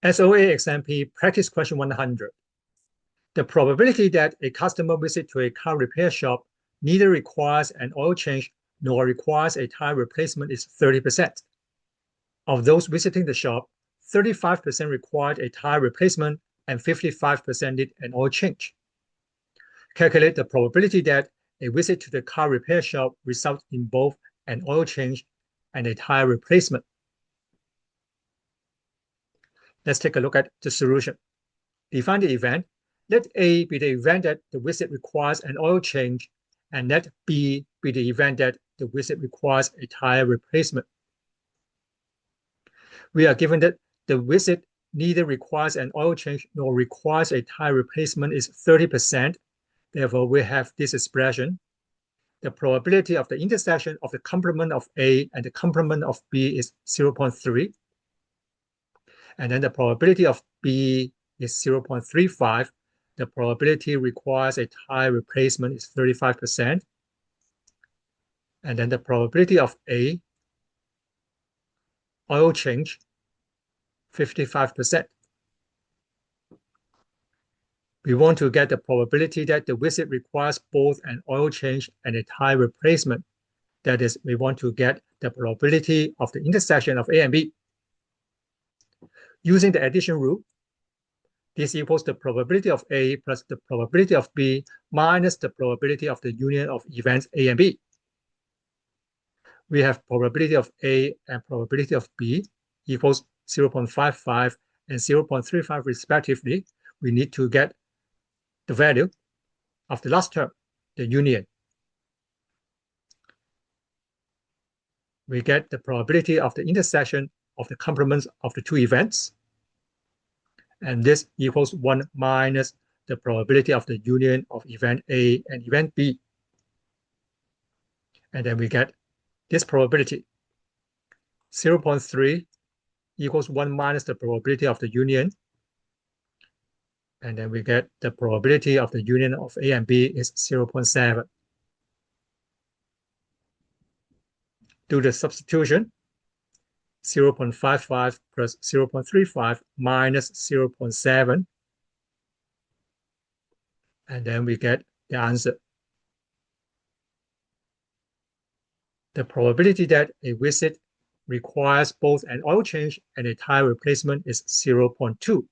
SOA XMP practice question 100. The probability that a customer visit to a car repair shop neither requires an oil change nor requires a tire replacement is 30%. Of those visiting the shop, 35% required a tire replacement and 55% did an oil change. Calculate the probability that a visit to the car repair shop results in both an oil change and a tire replacement. Let's take a look at the solution. Define the event. Let A be the event that the visit requires an oil change, and let B be the event that the visit requires a tire replacement. We are given that the visit neither requires an oil change nor requires a tire replacement is 30%. Therefore, we have this expression. The probability of the intersection of the complement of A and the complement of B is 0.3. And then the probability of B is 0.35. The probability requires a tire replacement is 35%. And then the probability of A, oil change, 55%. We want to get the probability that the visit requires both an oil change and a tire replacement. That is, we want to get the probability of the intersection of A and B. Using the addition rule, this equals the probability of A plus the probability of B minus the probability of the union of events A and B. We have probability of A and probability of B equals 0.55 and 0.35 respectively. We need to get the value of the last term, the union. We get the probability of the intersection of the complements of the two events. And this equals 1 minus the probability of the union of event A and event B. And then we get this probability. 0.3 equals 1 minus the probability of the union. And then we get the probability of the union of A and B is 0.7. Do the substitution. 0.55 plus 0.35 minus 0.7. And then we get the answer. The probability that a visit requires both an oil change and a tire replacement is 0.2.